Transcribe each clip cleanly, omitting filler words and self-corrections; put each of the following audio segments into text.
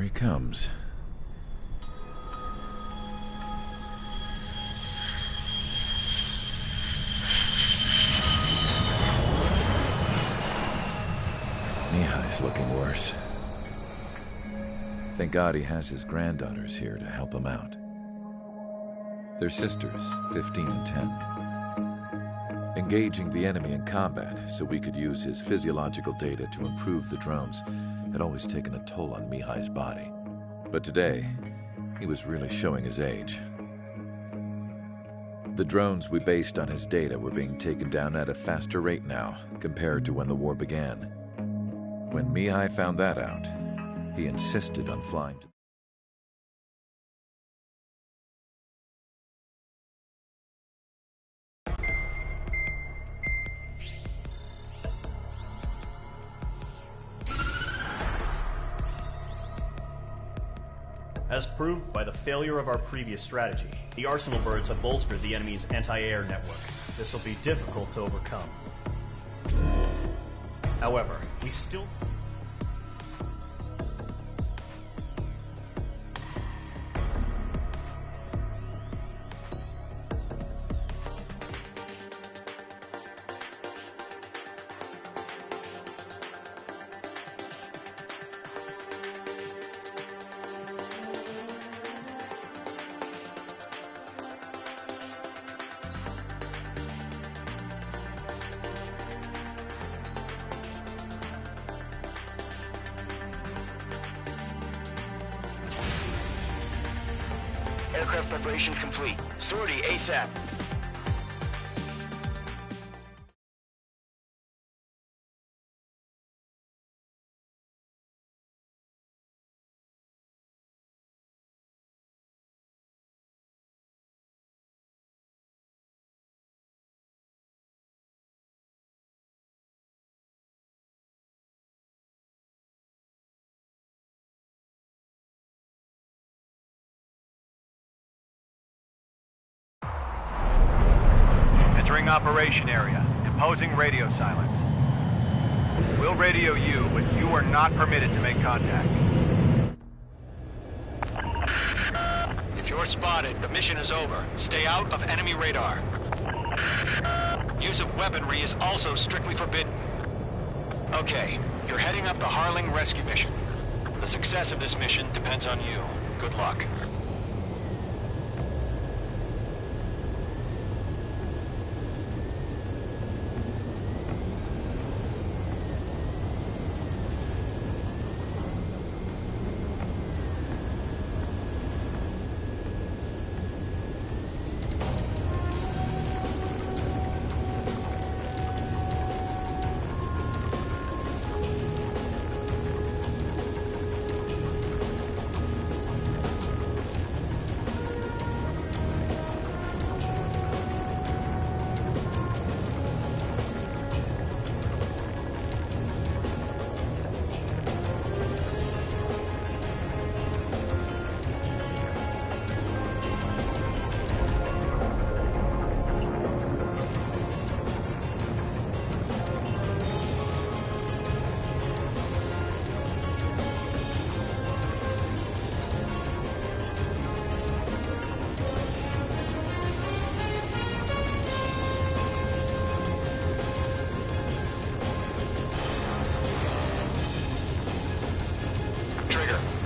Here he comes. Mihai's looking worse. Thank God he has his granddaughters here to help him out. They're sisters, 15 and 10. Engaging the enemy in combat so we could use his physiological data to improve the drones had always taken a toll on Mihai's body. But today, he was really showing his age. The drones we based on his data were being taken down at a faster rate now compared to when the war began. When Mihai found that out, he insisted on flying to... As proved by the failure of our previous strategy, the Arsenal birds have bolstered the enemy's anti-air network. This will be difficult to overcome. However, we still... Aircraft preparations complete. Sortie ASAP. Entering operation area. Imposing radio silence. We'll radio you, but you are not permitted to make contact. If you're spotted, the mission is over. Stay out of enemy radar. Use of weaponry is also strictly forbidden. Okay, you're heading up the Harling rescue mission. The success of this mission depends on you. Good luck.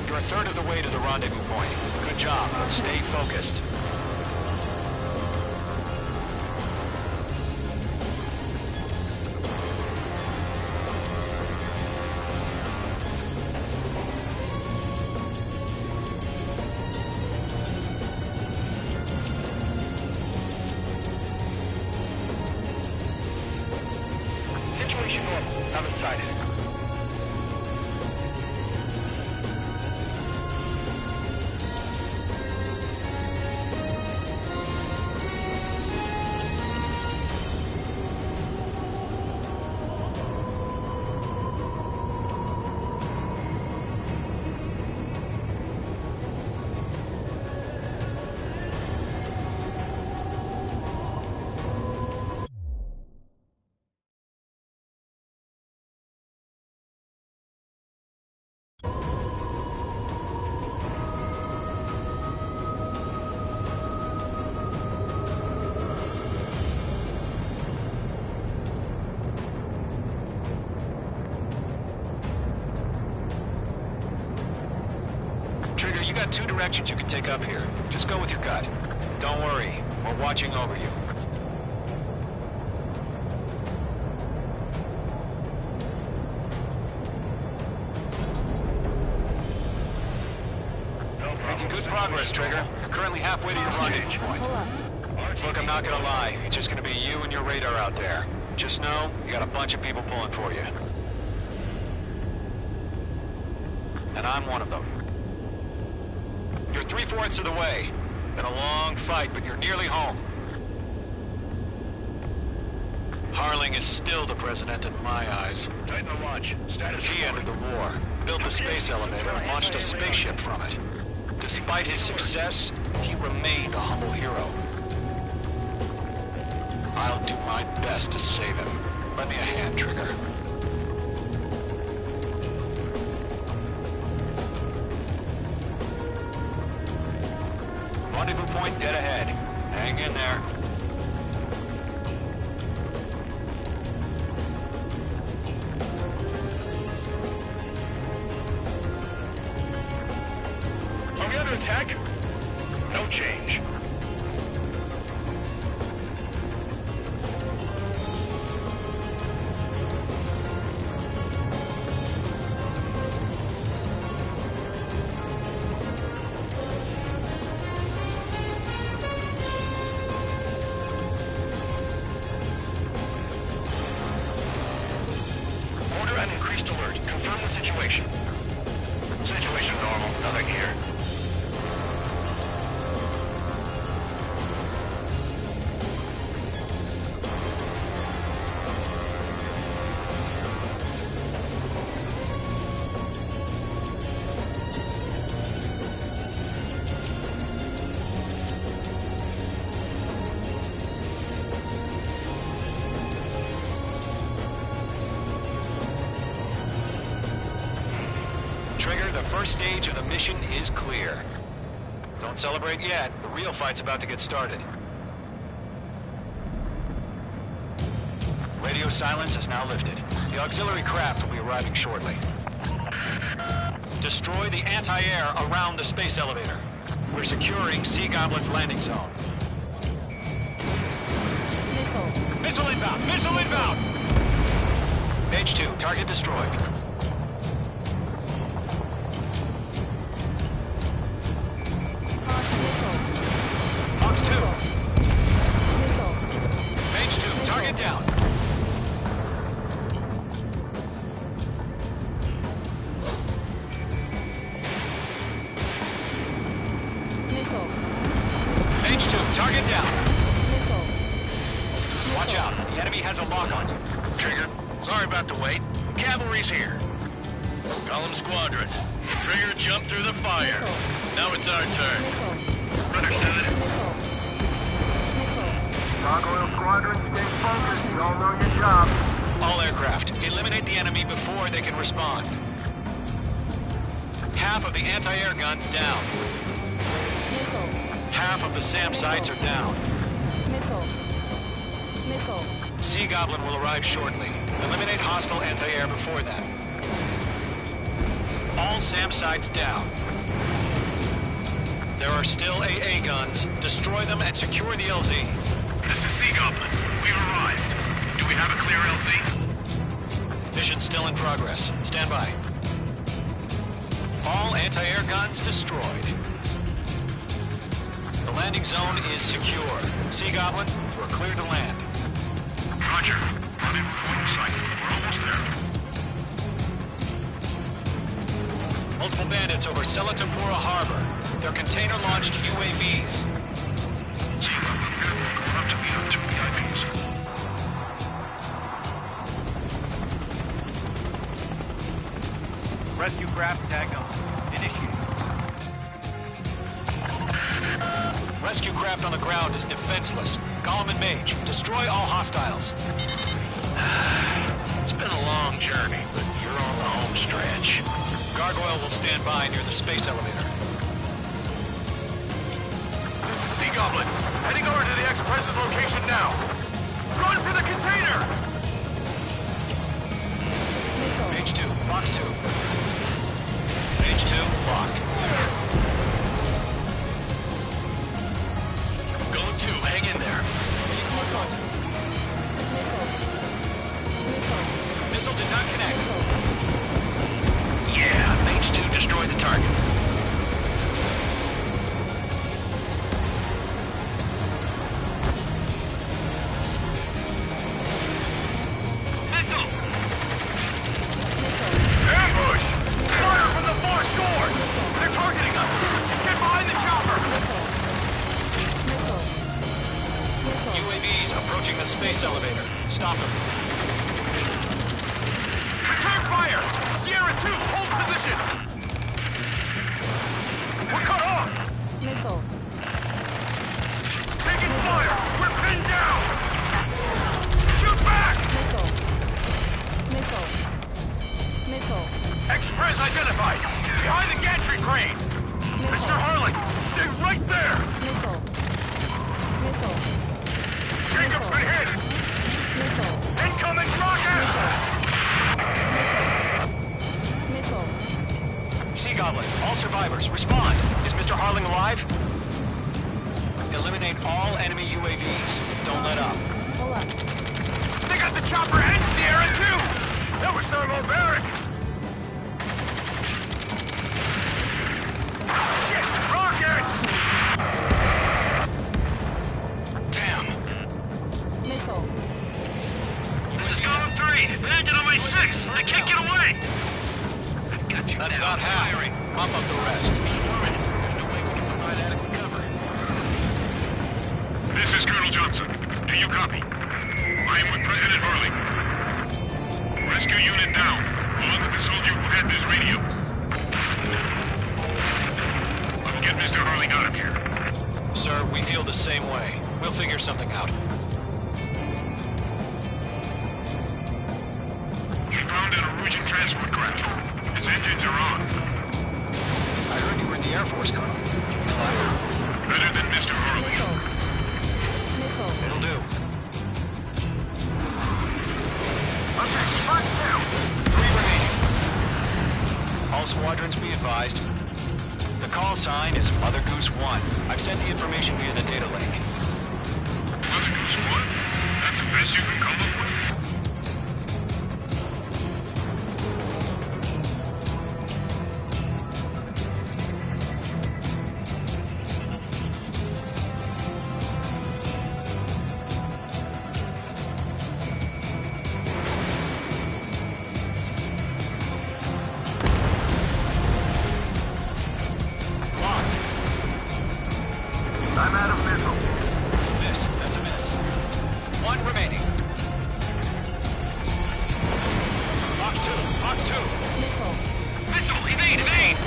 You're a third of the way to the rendezvous point. Good job, but stay focused. Situation normal. Haven't sighted. got two directions you can take up here. Just go with your gut. Don't worry, we're watching over you. Making good progress, Trigger. You're currently halfway to your rendezvous point. Look, I'm not gonna lie. It's just gonna be you and your radar out there. Just know, you got a bunch of people pulling for you. And I'm one of them. You're 3/4 of the way. Been a long fight, but you're nearly home. Harling is still the president in my eyes. Tighten the watch. Status He ended the war, built the space elevator, and launched a spaceship from it. Despite his success, he remained a humble hero. I'll do my best to save him. Lend me a hand, Trigger. Rendezvous point dead ahead. Hang in there. Are we under attack? No change. Order an increased alert. Confirm the situation. Situation normal. Nothing here. Trigger, the first stage of the mission is clear. Don't celebrate yet. The real fight's about to get started. Radio silence is now lifted. The auxiliary craft will be arriving shortly. Destroy the anti-air around the space elevator. We're securing Sea Goblin's landing zone. Missile inbound! Missile inbound! Page 2, target destroyed. Fox 2. Page 2, target down. Page 2, target down. Watch out, the enemy has a lock on you. Trigger, sorry about the wait. Cavalry's here. Column Squadron. Trigger jumped through the fire. Now it's our turn. Understood. Gargoyle Squadron, stay focused. You all know your job. All aircraft, eliminate the enemy before they can respond. Half of the anti-air guns down. Half of the SAM sites are down. Sea Goblin will arrive shortly. Eliminate hostile anti-air before that. All SAM sites down. There are still AA guns. Destroy them and secure the LZ. This is Sea Goblin. We've arrived. Do we have a clear LZ? Mission still in progress. Stand by. All anti-air guns destroyed. The landing zone is secure. Sea Goblin, we're clear to land. Roger. Rendezvous point site. We're almost there. Multiple bandits over Selatapura Harbor. They're container-launched UAVs. Sea Goblin, going up to meet our two VIPs. Rescue craft tagged on. Initiate. Rescue craft on the ground is defenseless. Column and Mage, destroy all hostiles. It's been a long journey, but you're on the home stretch. Gargoyle will stand by near the space elevator. Sea Goblin, heading over to the ex-president's location now. Run for the container! Page 2, Fox 2. Page 2, locked. the space elevator. Stop him. Return fire! Sierra 2, hold position! We're cut off! Missile. Taking fire! We're pinned down! Shoot back! Missile. Missile. Missile. Express identified! Behind the gantry crane! Mr. Harlan, stay right there! Missile. Missile. Jacob's been hit! Missile. Incoming rocket! Missile. Sea Goblin, all survivors, respond. Is Mr. Harling alive? Eliminate all enemy UAVs. Don't let up. Pull up. They got the chopper and Sierra 2! That was thermobaric! Shit! Rocket! Damn. Missile. This is Golem 3! Landed on my 6! I can't get away! I've got you That's now. about half. Firing. Mop up the rest. There's no way we can provide adequate cover. This is Colonel Johnson. Do you copy? I am with President Harling. Rescue unit down, along with the soldier who had this radio. I'll get Mr. Harling out of here. Sir, we feel the same way. We'll figure something out. We found an Erusian transport craft. His engines are on. I heard you were in the Air Force, Colonel. Can you fly? Better than Mr. Harling. Missile. Missile. It'll do. Okay, front two. 3 remaining. All squadrons be advised. The call sign is Mother Goose 1. I've sent the information via the data link. Mother Goose 1? That's the best you can come up with? Locked. I'm out of missile. Miss. That's a miss. 1 remaining. Fox 2. Fox 2. Missile. Missile! Evade! Evade!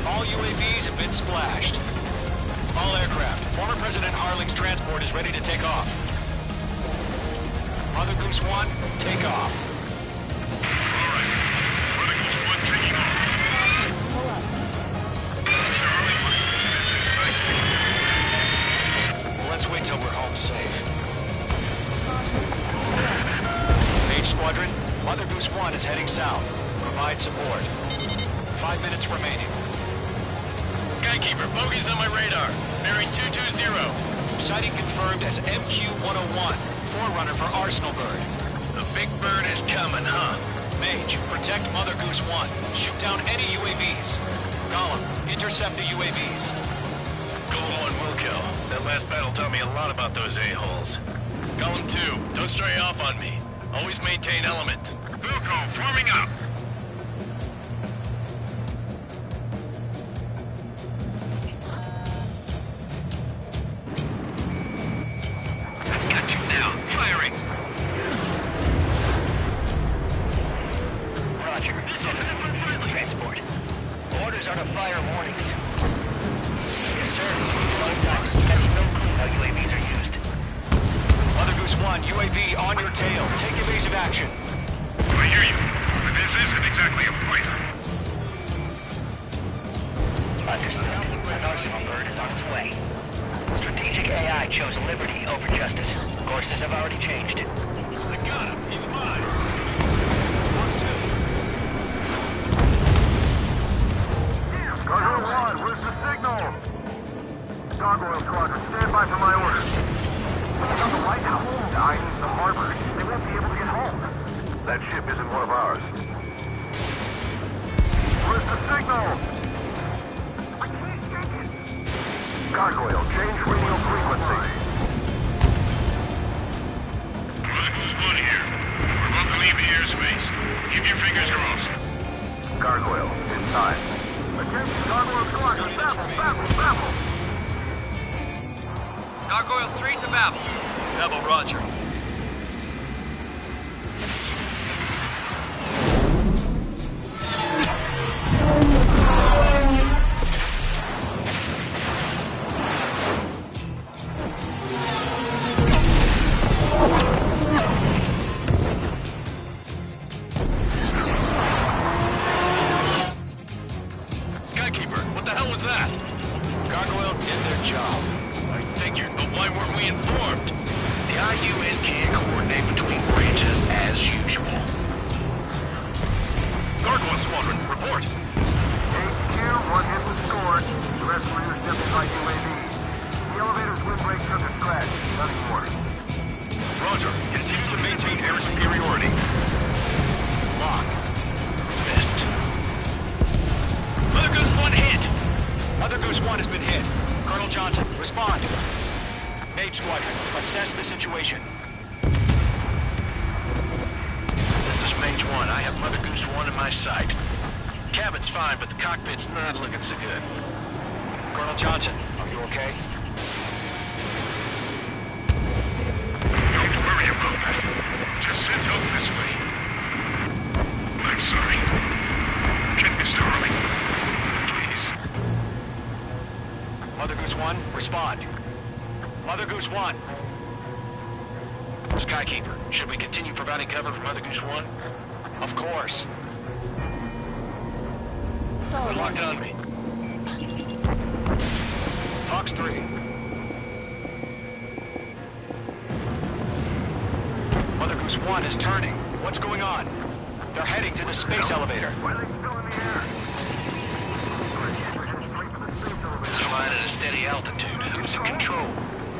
All UAVs have been splashed. All aircraft. Former President Harling's transport is ready to take off. Mother Goose 1, take off. Alright. Mother Goose 1 taking off. Pull up. Mr. Harling must have Let's wait till we're home safe. Page Squadron, Mother Goose 1 is heading south. Provide support. 5 minutes remaining. Skykeeper, bogeys on my radar. Bearing 220. Sighting confirmed as MQ-101, forerunner for Arsenal Bird. The big bird is coming, huh? Mage, protect Mother Goose 1. Shoot down any UAVs. Gollum, intercept the UAVs. Golem 1 will kill. That last battle taught me a lot about those a-holes. Golem 2, don't stray off on me. Always maintain element. Wilco, forming up. I've got you now. Firing. Roger. Transport. Orders are to fire warnings. Yes, sir. Sometimes has no clue how UAVs are used. Mother Goose 1, UAV on your tail. Take evasive action. I hear you, but this isn't exactly a fighter. Understood. An Arsenal bird is on its way. Strategic AI chose liberty over justice. Courses have already changed. I got him. He's mine. Fox 2. Cargo 1, where's the signal? Gargoyle Squadron, stand by for my orders. On the lighthouse, I need the harbor. They won't be able to get home. That ship isn't one of ours. Where's the signal? I can't take it. Gargoyle, change radio frequency. Mother Goose 1 here. We're about to leave the airspace. Keep your fingers crossed. Gargoyle, inside. Attention, Gargoyle Squadron, baffle, baffle, baffle! Gargoyle 3 to Babel. Babel, roger. Skykeeper, what the hell was that? Gargoyle did their job. I figured, but why weren't we informed? The IUN can't coordinate between branches as usual. Gargoyle Squadron, report. HQ, one hit was scored. The rest were intercepted by UAV. The elevator's windbreak took a scratch. Nothing more. Roger. Continue to maintain air superiority. Locked. Missed. Mother Goose 1 hit. Mother Goose 1 has been hit. Colonel Johnson, respond. Mage Squadron, assess the situation. This is Mage 1. I have Mother Goose 1 in my sight. Cabin's fine, but the cockpit's not looking so good. Colonel Johnson, are you okay? Don't worry about that. Just send help this way. I'm sorry. Get Mr. Harling. Please. Mother Goose 1, respond. Mother Goose 1. Skykeeper, should we continue providing cover for Mother Goose 1? Of course. We're locked on me. Fox 3. Mother Goose 1 is turning. What's going on? They're heading to the space elevator. Why are they still in the air? Flying at a steady altitude. Who's in control?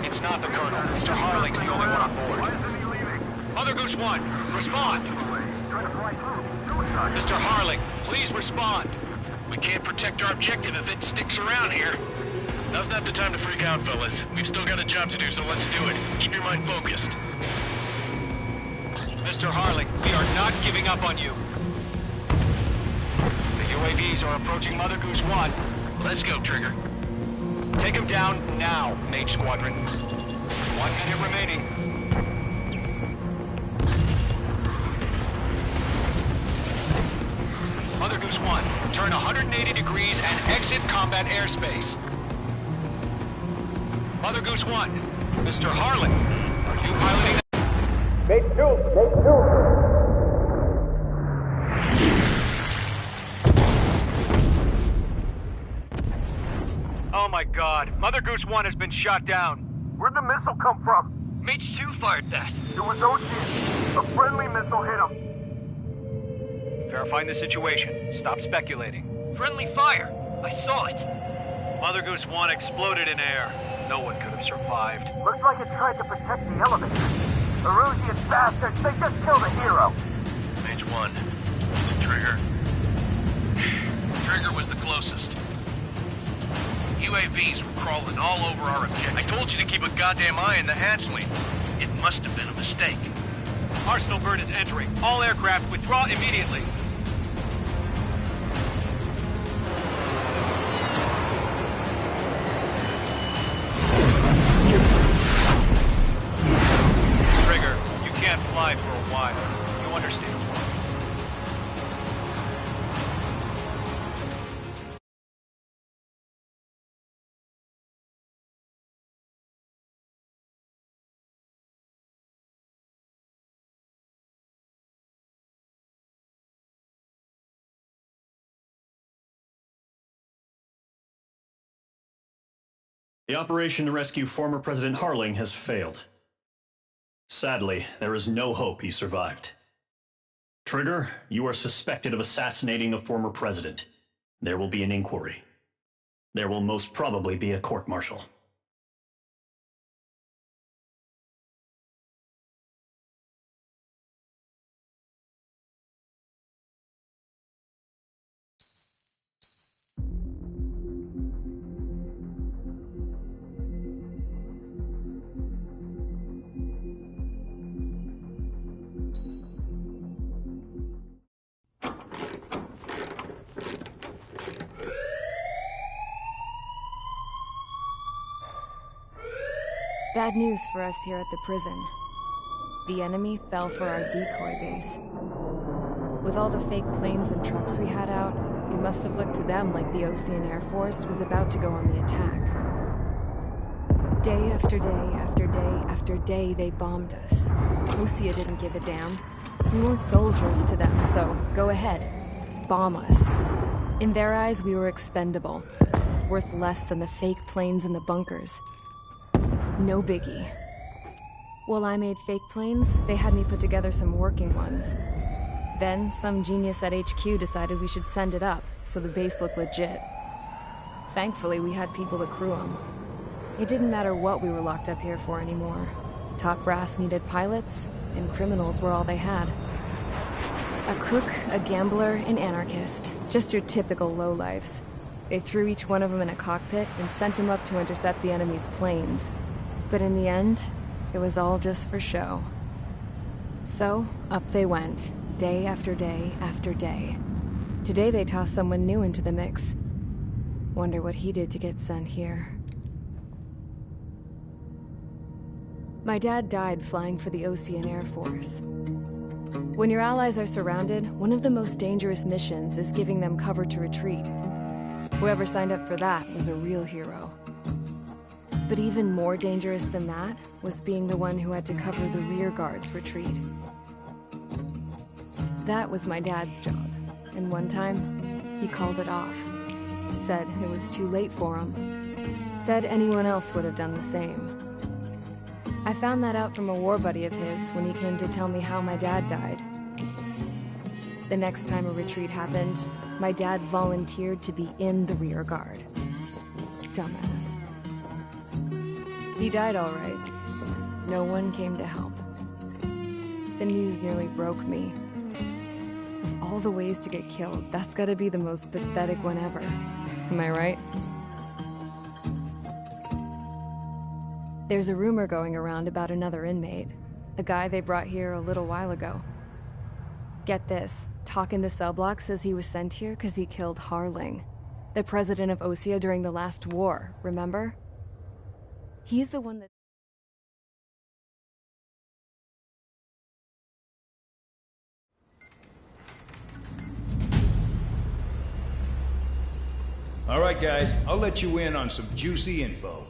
It's not the Colonel. Mr. Harling's the only one on Why board. isn't he leaving? Mother Goose 1, respond. Trying to fly through. Suicide. Mr. Harling, please respond. We can't protect our objective if it sticks around here. Now's not the time to freak out, fellas. We've still got a job to do, so let's do it. Keep your mind focused. Mr. Harling, we are not giving up on you. The UAVs are approaching Mother Goose 1. Let's go, Trigger. Take him down now, Mage Squadron. 1 minute remaining. Mother Goose 1, turn 180 degrees and exit combat airspace. Mother Goose 1, Mr. Harling, are you piloting that? Oh my god. Mother Goose 1 has been shot down. Where'd the missile come from? Mage 2 fired that. It was Ocean. A friendly missile hit him. Verifying the situation. Stop speculating. Friendly fire. I saw it. Mother Goose 1 exploded in air. No one could have survived. Looks like it tried to protect the elevator. Erusian bastards, they just killed a hero. Mage 1. Is it Trigger? Trigger was the closest. UAVs were crawling all over our objective. I told you to keep a goddamn eye on the hatchling. It must have been a mistake. Arsenal bird is entering. All aircraft withdraw immediately. Trigger, you can't fly for a while. You understand? The operation to rescue former President Harling has failed. Sadly, there is no hope he survived. Trigger, you are suspected of assassinating a former president. There will be an inquiry. There will most probably be a court-martial. Bad news for us here at the prison. The enemy fell for our decoy base. With all the fake planes and trucks we had out, it must have looked to them like the Osean Air Force was about to go on the attack. Day after day after day after day, they bombed us. Osea didn't give a damn. We weren't soldiers to them, so go ahead. Bomb us. In their eyes, we were expendable. Worth less than the fake planes in the bunkers. No biggie. While I made fake planes, they had me put together some working ones. Then, some genius at HQ decided we should send it up, so the base looked legit. Thankfully, we had people to crew them. It didn't matter what we were locked up here for anymore. Top brass needed pilots, and criminals were all they had. A crook, a gambler, an anarchist. Just your typical lowlifes. They threw each one of them in a cockpit and sent them up to intercept the enemy's planes. But in the end, it was all just for show. So, up they went, day after day after day. Today they tossed someone new into the mix. Wonder what he did to get sent here. My dad died flying for the Osean Air Force. When your allies are surrounded, one of the most dangerous missions is giving them cover to retreat. Whoever signed up for that was a real hero. But even more dangerous than that was being the one who had to cover the rear guard's retreat. That was my dad's job, and one time, he called it off. Said it was too late for him. Said anyone else would have done the same. I found that out from a war buddy of his when he came to tell me how my dad died. The next time a retreat happened, my dad volunteered to be in the rear guard. Dumbass. He died all right. No one came to help. The news nearly broke me. Of all the ways to get killed, that's gotta be the most pathetic one ever. Am I right? There's a rumor going around about another inmate. A guy they brought here a little while ago. Get this, talk in the cell block says he was sent here because he killed Harling, the president of Osea during the last war, remember? He's the one that... All right, guys, I'll let you in on some juicy info.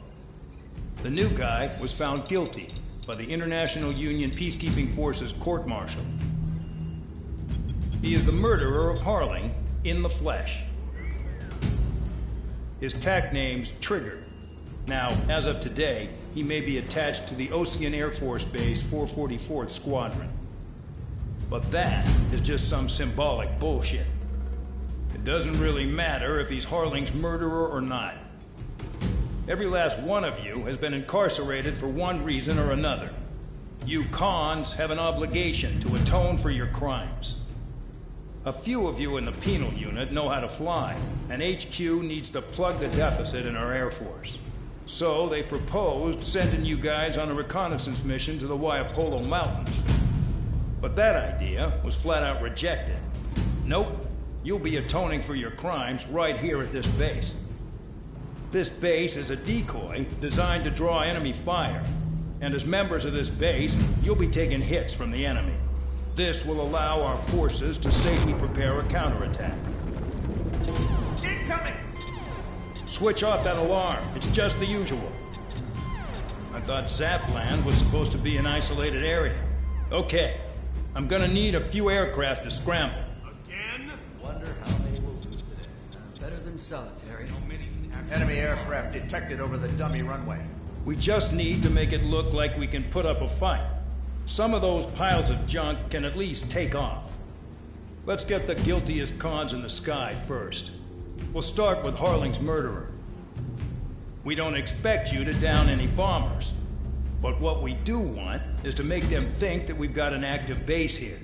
The new guy was found guilty by the International Union Peacekeeping Forces court-martial. He is the murderer of Harling in the flesh. His TAC name's Trigger. Now, as of today, he may be attached to the Osean Air Force Base 444th Squadron. But that is just some symbolic bullshit. It doesn't really matter if he's Harling's murderer or not. Every last one of you has been incarcerated for one reason or another. You cons have an obligation to atone for your crimes. A few of you in the penal unit know how to fly, and HQ needs to plug the deficit in our Air Force. So they proposed sending you guys on a reconnaissance mission to the Waiapolo Mountains. But that idea was flat out rejected. Nope, you'll be atoning for your crimes right here at this base. This base is a decoy designed to draw enemy fire. And as members of this base, you'll be taking hits from the enemy. This will allow our forces to safely prepare a counterattack. Incoming! Switch off that alarm. It's just the usual. I thought Zapland was supposed to be an isolated area. Okay, I'm gonna need a few aircraft to scramble. Again? Wonder how they will do today. Better than solitary. Enemy aircraft detected over the dummy runway. We just need to make it look like we can put up a fight. Some of those piles of junk can at least take off. Let's get the guiltiest cons in the sky first. We'll start with Harling's murderer. We don't expect you to down any bombers. But what we do want is to make them think that we've got an active base here.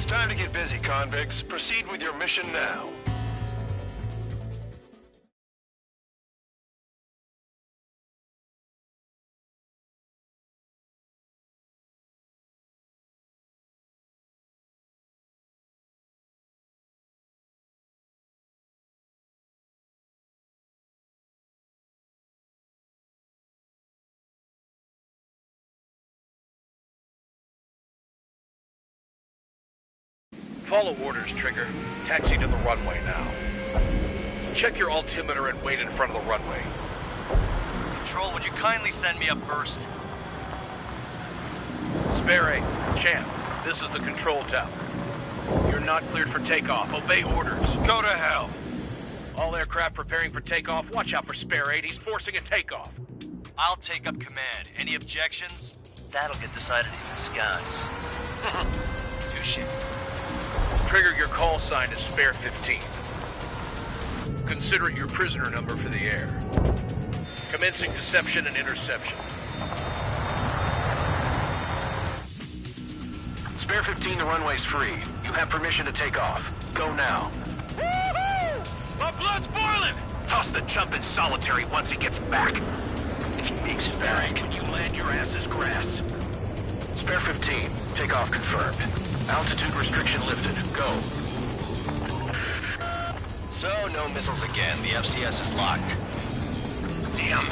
time to get busy, convicts. Proceed with your mission now. Follow orders, Trigger. Taxi to the runway now. Check your altimeter and wait in front of the runway. Control, would you kindly send me up first? Spare 8, Champ, this is the control tower. You're not cleared for takeoff. Obey orders. Go to hell. All aircraft preparing for takeoff. Watch out for Spare 8. He's forcing a takeoff. I'll take up command. Any objections? That'll get decided in the skies. Touche. Trigger, your call sign is Spare 15. Consider it your prisoner number for the air. Commencing deception and interception. Spare 15, the runway's free. You have permission to take off. Go now. Woohoo! My blood's boiling! Toss the chump in solitary once he gets back. If he makes it back, you land your ass as grass. Spare 15, takeoff confirmed. Altitude restriction lifted. Go. So, no missiles again. The FCS is locked. Damn,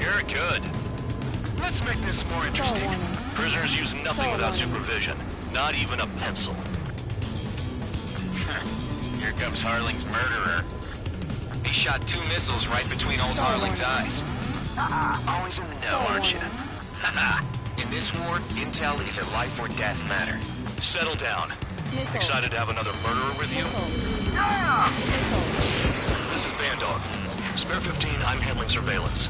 you're good. Let's make this more interesting. Prisoners use nothing without supervision. Not even a pencil. Here comes Harling's murderer. He shot 2 missiles right between old Harling's eyes. Always in the know, aren't you? In this war, intel is a life or death matter. Settle down. Excited to have another murderer with you? This is Bandog. Spare 15, I'm handling surveillance.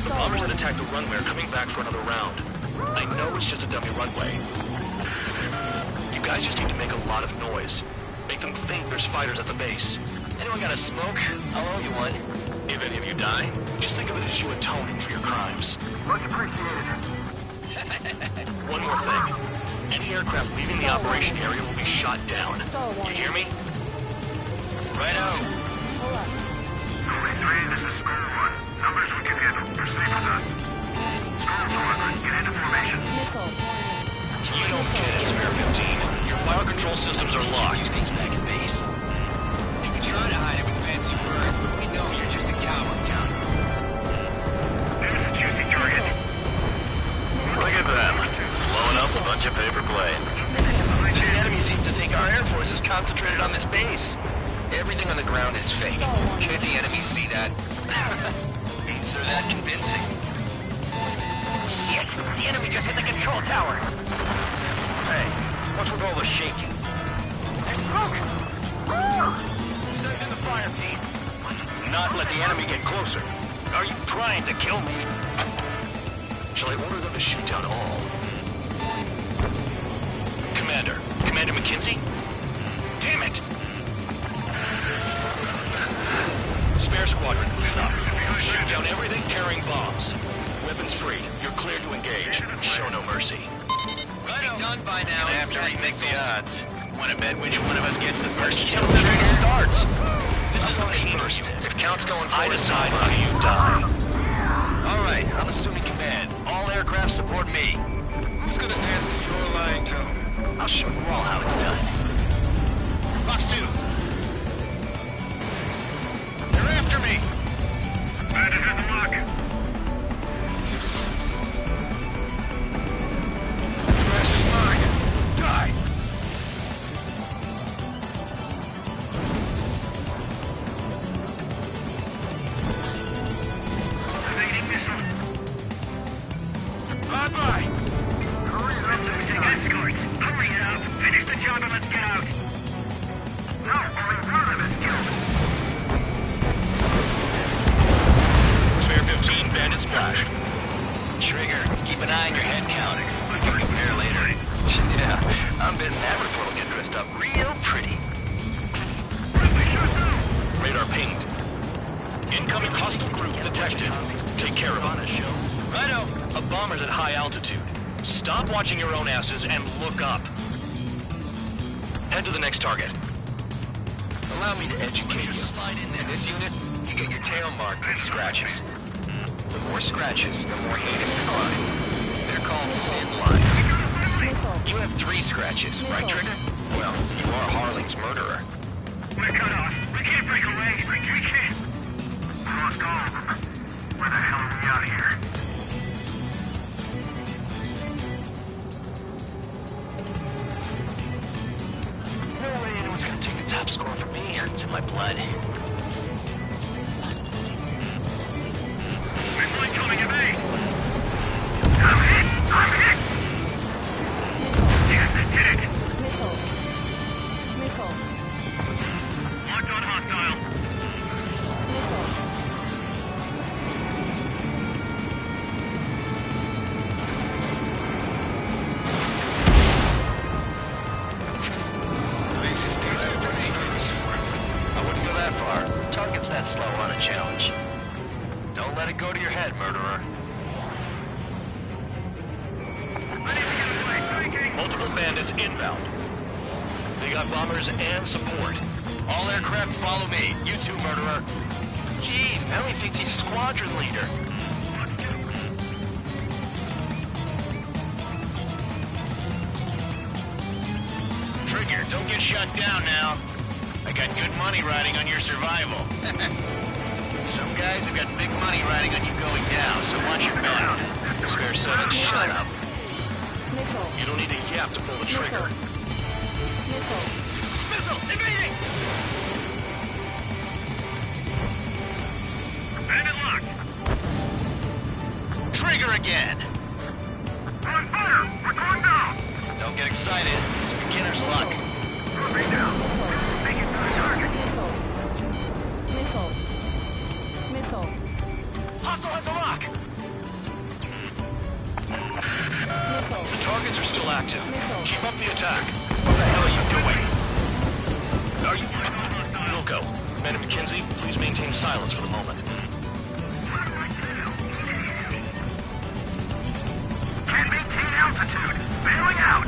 The bombers that attacked the runway are coming back for another round. I know it's just a dummy runway. You guys just need to make a lot of noise. Make them think there's fighters at the base. Anyone got a smoke? I'll owe you one. If any of you die, just think of it as you atoning for your crimes. Much appreciated. One more thing. Any aircraft leaving the operation area will be shot down. You hear me? Righto. 43, this is Spare 1. Numbers we can handle. Proceed with us. Storm 4, get into formation. You don't get it, Spare 15. Your fire control systems are locked. Things back at base. You can try to hide it with fancy words, but we know you're just a coward, Count. There's a juicy target. Look at them. Blowing up a bunch of paper planes. The enemy seems to think our Air Force is concentrated on this base. Everything on the ground is fake. Can't the enemy see that? Means they're that convincing. Shit! The enemy just hit the control tower! Hey, what's with all the shaking? There's smoke! Send in the fire team. Not let the enemy get closer. Are you trying to kill me? Shall I order them to shoot down all? Commander McKenzie? Damn it! Spare squadron, listen up. Shoot down everything carrying bombs. Weapons free. You're cleared to engage. Show no mercy. Right done by now. After we make the odds. Want to bet which one of us gets the first Tell kill? us how it starts. This is only first. If Count's going forward, I decide how you die. all right, I'm assuming command. All aircraft support me. Who's gonna dance to your line tone? I'll show you all how it's done. Fox 2. They're after me. Bandit in the lock. Grass is mine. Die. Evading missile. Bye-bye. Escorts. Hurry up. Finish the job and let's get out. No, only one of us killed. Spare 15, bandit splashed. Trigger, keep an eye on your head count. We can compare later. Yeah, I'm betting that report will get dressed up real pretty. Radar pinged. Incoming hostile group detected. Take care of them. Righto. A bomber's at high altitude. Stop watching your own asses and look up. Head to the next target. Allow me to educate you. In this unit, you get your tail marked with scratches. The more scratches, the more heinous the crime. They're called sin lines. You have 3 scratches, right, Trigger? Well, you are Harling's murderer. We're cut off. We can't break away. We can't. We lost all of them. Where the hell are we out here? No way anyone's gonna take the top score from me. It's in my blood. We're one coming at me. I'm hit. Yes, did it. Missile. Missile. Locked on hostile. Missile. This is decent praise. I wouldn't go that far. Target's that slow on a challenge. Don't let it go to your head, murderer. Multiple bandits inbound. They got bombers and support. All aircraft follow me. You too, murderer. Jeez, now he thinks he's squadron leader. Trigger, don't get shut down now. I got good money riding on your survival. Some guys have got big money riding on you going down, so watch your back. Spare 7, shut up. Missile. You don't need a yap to pull the trigger. Missile. Missile, invading! Bandit locked. Trigger again! On fire. We're going down. Don't get excited. It's beginner's luck. Moving down. Make it to the target. Missile. Missile. Hostile has a lock! Missile. The targets are still active. Keep up the attack. What the hell are you doing? Are you... Wilco, Man McKenzie, please maintain silence for the moment. Can't maintain altitude. Bailing out.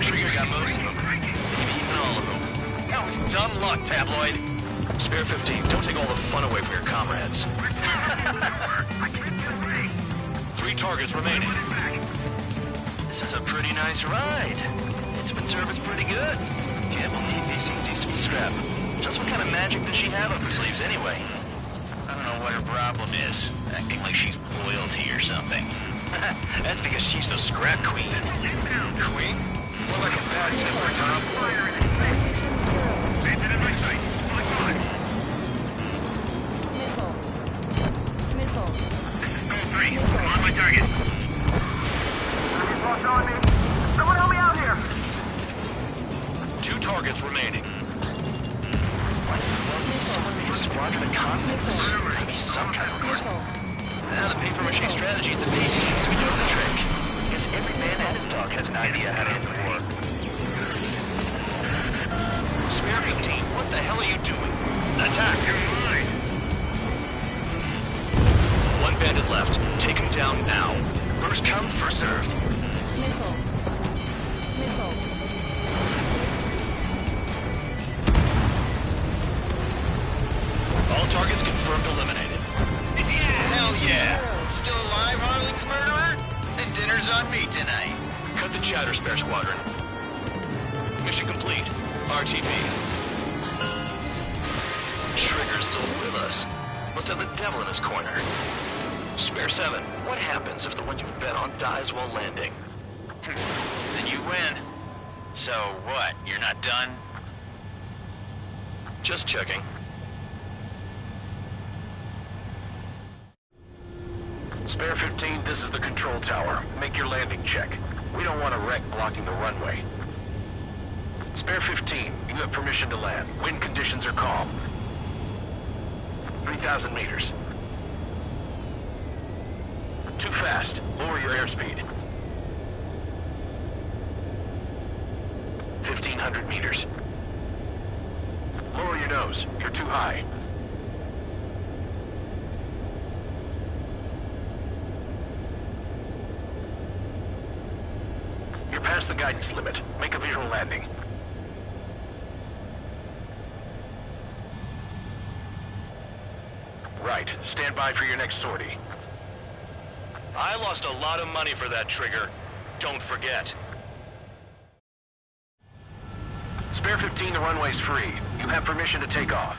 Trigger got most of them. Maybe even all of them. That was dumb luck, Tabloid. Spare 15, don't take all the fun away from your comrades. I can't get away. 3 targets remaining. This is a pretty nice ride. It's been serviced pretty good. Can't believe these things used to be scrap. Just what kind of magic does she have up her sleeves anyway? I don't know what her problem is. Acting like she's royalty or something. That's because she's the scrap queen. Queen? More like a bad temper, Tom. Bandit in my sight. Missile. Missile. Go 3. On my target. Lost on me. Someone help me out here. 2 targets remaining. Why the fuck is someone made a squadron of convicts? Maybe some kind of reason. Now the paper-mache strategy at the base seems to be doing the trick. Guess every man and his dog has an idea how to end the war. Spare 15, what the hell are you doing? Attack! One bandit left. Take him down now. First come, first served. Missile. Missile. All targets confirmed eliminated. Hell yeah! Still alive, Harling's murderer? Then dinner's on me tonight. Cut the chatter, Spare Squadron. Mission complete. RTB. Trigger's still with us. Must have the devil in his corner. Spare 7, what happens if the one you've bet on dies while landing? Then you win. So what, you're not done? Just checking. Spare 15, this is the control tower. Make your landing check. We don't want a wreck blocking the runway. Spare 15, you have permission to land. Wind conditions are calm. 3,000 meters. Too fast. Lower your airspeed. 1,500 meters. Lower your nose. You're too high. You're past the guidance limit. Make a visual landing. Right. Stand by for your next sortie. I lost a lot of money for that trigger. Don't forget. Spare 15, the runway's free. You have permission to take off.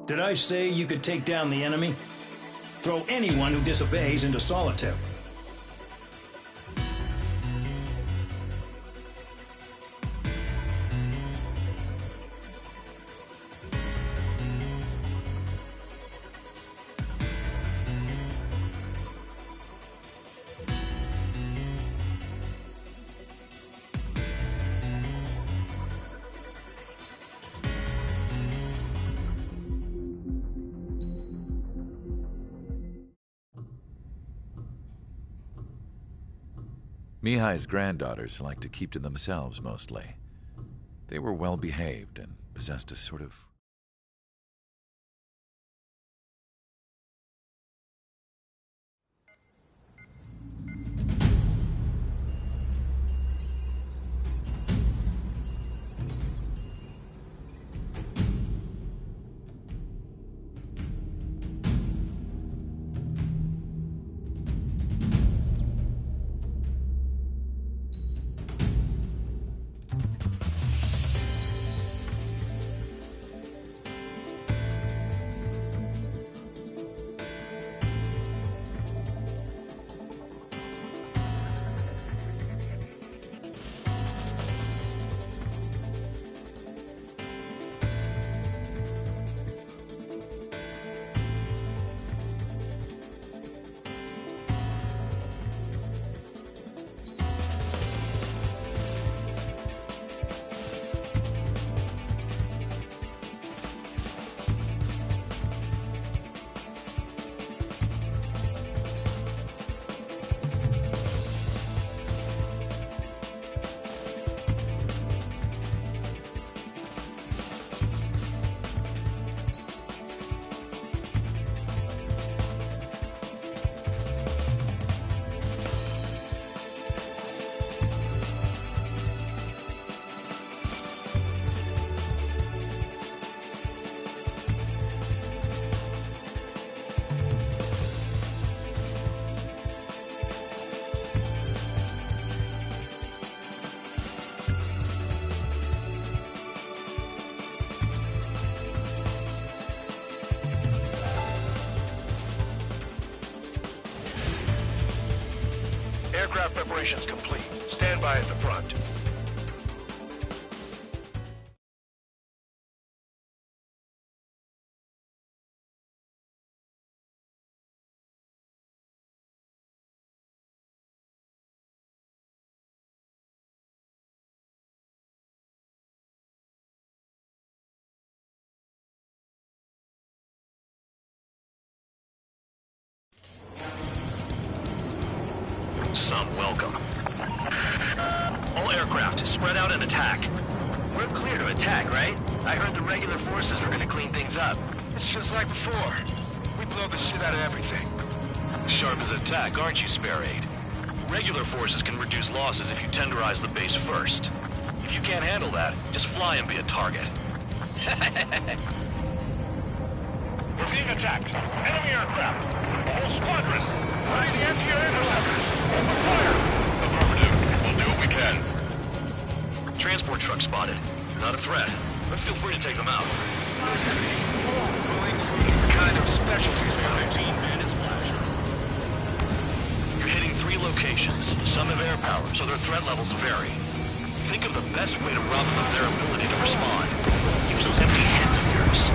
Did I say you could take down the enemy? Throw anyone who disobeys into solitary. Mihai's granddaughters like to keep to themselves mostly. They were well behaved and possessed a sort of Aircraft preparations complete. Stand by at the front. Some welcome. All aircraft, spread out and attack. We're clear to attack, right? I heard the regular forces were gonna clean things up. It's just like before. We blow the shit out of everything. Sharp as attack, aren't you, Spare 8? Regular forces can reduce losses if you tenderize the base first. If you can't handle that, just fly and be a target. We're being attacked. Enemy aircraft. A whole squadron. Ready the anti-air interceptors. Fire! Affirmative. We'll do what we can. Transport truck spotted. Not a threat, but feel free to take them out. Kind of specialties. 15 minutes flash. You're hitting 3 locations. Some have air power, so their threat levels vary. Think of the best way to rob them of their ability to respond. Use those empty heads of yours.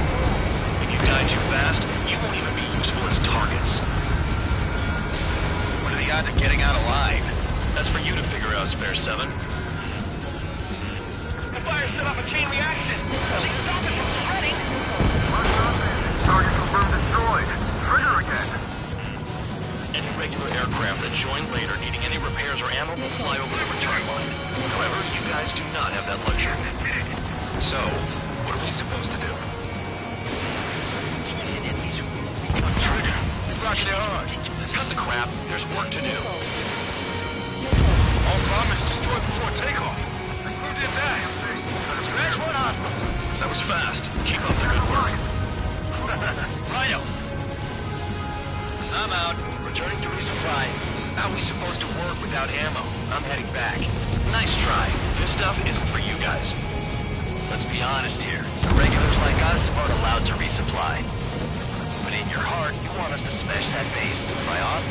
If you die too fast, you won't even be useful as targets. What are the odds of getting out alive? That's for you to figure out, Spare 7. The fire set off a chain reaction. At least stop it from spreading. Target confirmed destroyed. Trigger again. Any regular aircraft to join later, needing any repairs or ammo will fly over the return line. However, you guys do not have that luxury. So, what are we supposed to do? Trigger, he's rocking it hard. Cut the crap, there's work to do. All bombers destroyed before takeoff. Who did that? Smash one hostile. That was fast. Keep up the good work. Rhino! I'm out. Returning to resupply. How are we supposed to work without ammo? I'm heading back. Nice try. This stuff isn't for you guys. Let's be honest here. The regulars like us aren't allowed to resupply. But in your heart, you want us to smash that base. Am I on?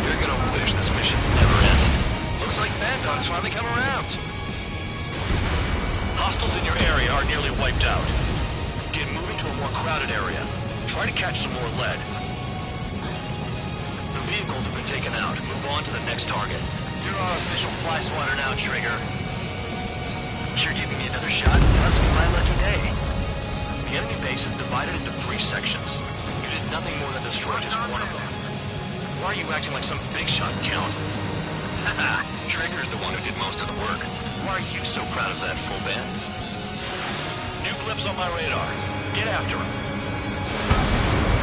You're gonna wish this mission never ended. Looks like Bandon's finally come around. Hostiles in your area are nearly wiped out. Get moving to a more crowded area. Try to catch some more lead. The vehicles have been taken out. Move on to the next target. You're our official fly swatter now, Trigger. You're giving me another shot? Must be my lucky day. The enemy base is divided into 3 sections. You did nothing more than destroy just one of them. Why are you acting like some big shot, Count? Haha, Trigger's the one who did most of the work. Why are you so proud of that, full band? New blips on my radar. Get after him.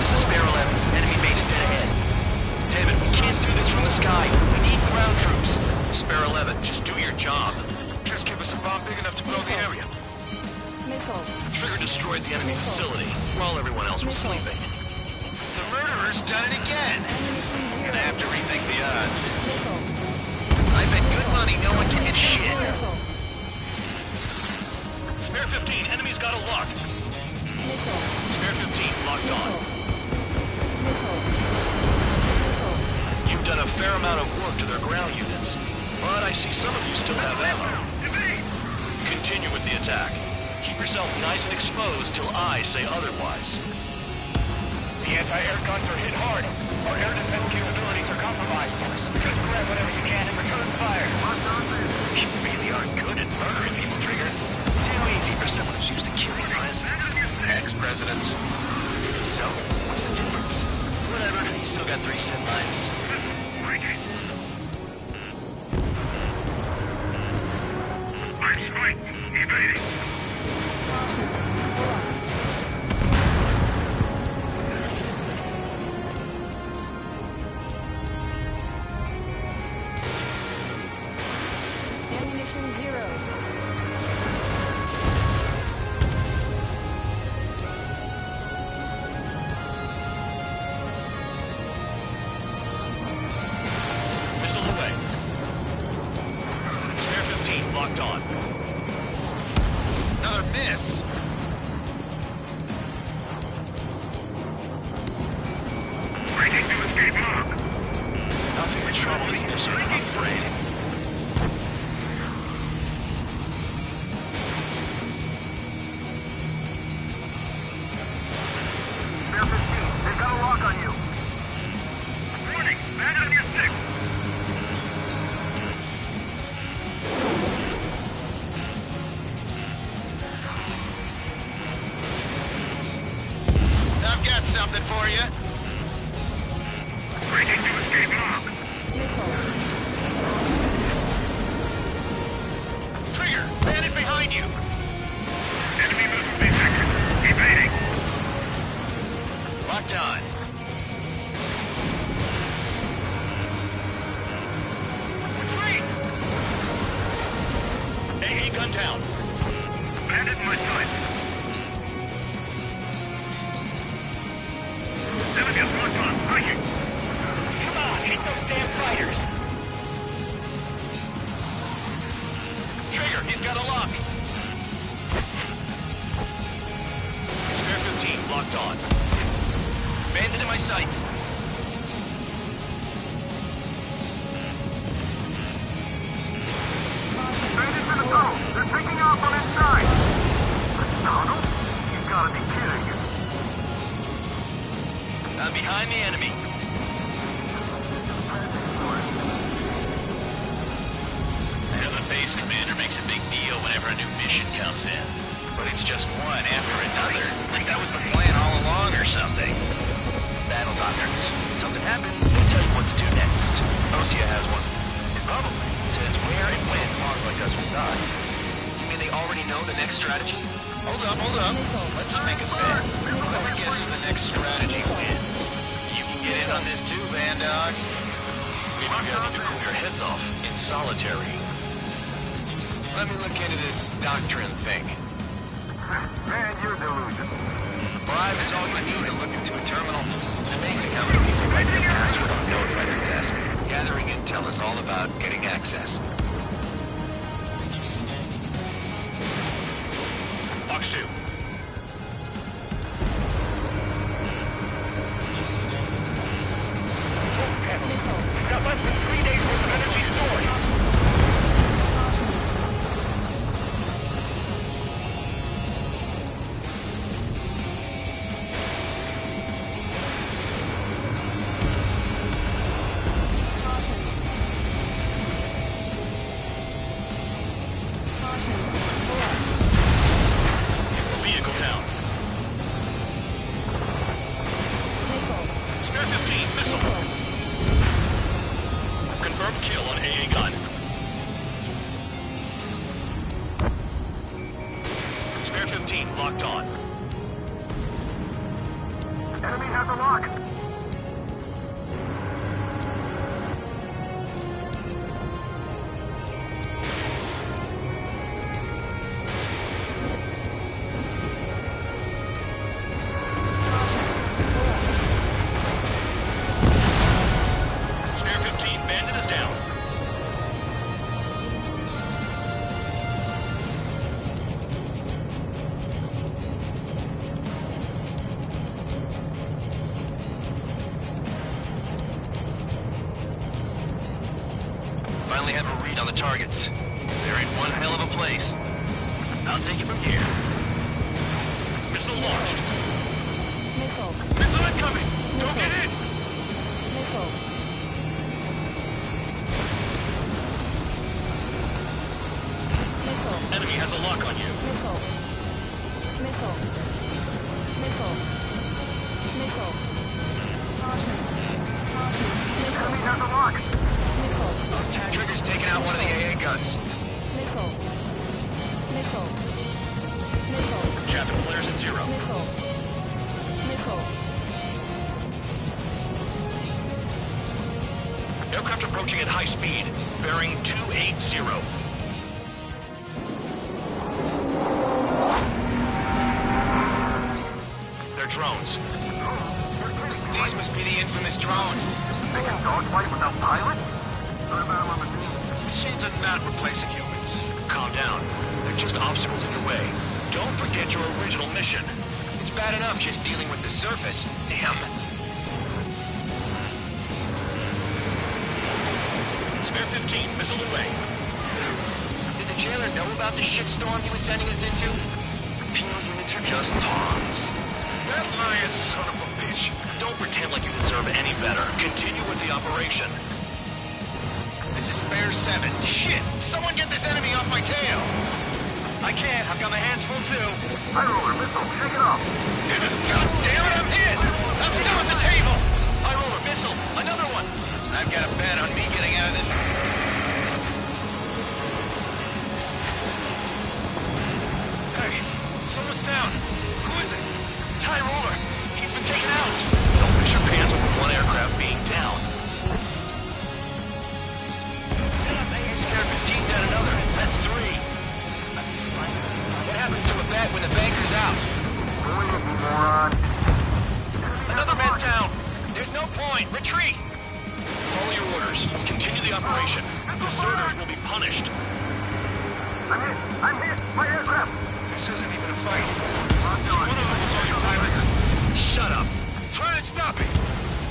This is Spare 11. Enemy base dead ahead. David, we can't do this from the sky. We need ground troops. Spare 11, just do your job. Just give us a bomb big enough to blow the area. Missile. Trigger destroyed the enemy facility while everyone else was sleeping. The murderer's done it again. I'm gonna have to rethink the odds. Missile. I bet good money no one can hit shit. Missile. Spare 15, enemy's got a lock. Missile. Spare 15, locked on. Missile. You've done a fair amount of work to their ground units, but I see some of you still have ammo. Continue with the attack. Keep yourself nice and exposed till I say otherwise. The anti-air guns are hit hard. Our air defense capabilities are compromised. Just grab whatever you can and return fire. You really are good at murdering people, Trigger. Too easy for someone who's used to killing presidents. Ex-presidents. So, what's the difference? Whatever, he's still got 3 sin lines. Evading. Ammunition 0. Missile away. Spare 15, locked on. Another miss. Breaking to escape lock. Nothing but trouble this mission, I'm afraid. Spare 15, they've got a lock on you. Warning, back on your 6. I've got something for you. Breaking to escape lock. Trigger, bandit behind you. Enemy missile detected. Evading. Locked on. Retreat. AA gun down. Bandit in my sight. Enemy is locked on. Pushing. Come on, hit those damn fighters. Trigger, he's got a lock. Spare 15, locked on. Bandit in my sights. Bandits in the tunnel. They're taking off on inside. The tunnel? You gotta be kidding. I'm behind the enemy. The base commander makes a big deal whenever a new mission comes in. But it's just one after another. Like that was the plan all along or something. Battle doctrines. Something happens, they tell you what to do next. Osea has one. It probably says where and when pawns like us will die. You mean they already know the next strategy? Hold up. Let's make a bet. Whoever guesses the next strategy wins. You can get in on this too, Bandog. Maybe you guys need to cool your heads off in solitary. Let me look into this doctrine thing. Man, you're delusional. The bribe is all you need to look into a terminal. It's amazing how many people write their password on note by their desk. Gathering intel is all about getting access. Box 2. We've got less than 3 days worth of energy stored. Vehicle down. Spare 15, missile. Confirmed kill on AA gun. Spare 15 locked on. Enemy has a lock. Spare 15, bandit is down. Finally have a read on the targets. They're in one hell of a place. I'll take it from here. Missile launched. Missile. Missile incoming. Don't get in. Missile. Missile. Enemy has a lock on you. Missile. Missile. Missile. Missile. Enemy has a lock. Missile. Trigger's taking out one of the AA guns. Missile. Missile. Missile. Chaff and flares at 0. Missile. Missile. Aircraft approaching at high speed. Bearing 280. They're drones. These must be the infamous drones. They can dogfight without pilots? What about on the team? Machines are not replacing humans. Calm down. They're just obstacles in your way. Don't forget your original mission. It's bad enough just dealing with the surface. Damn. Spare 15, missile away. Did the jailer know about the shitstorm he was sending us into? Penal units are just pawns. That lion son of a bitch. Don't pretend like you deserve any better. Continue with the operation. This is Spare 7. Shit! Someone get this enemy off my tail! I can't. I've got my hands full too. High roller missile, shake it off. God damn it, I'm hit! I'm still at the table! High roller missile, another one! I've got a bet on me getting out of this. Hey, someone's down. Who is it? It's High roller. He's been taken out. Don't miss your pants over one aircraft being down. Spare 15 down another. That's 3. What happens to a bet when the banker's out? Moron. Another man down. There's no point. Retreat. Follow your orders. Continue the operation. Deserters will be punished. I'm hit. My aircraft. This isn't even a fight.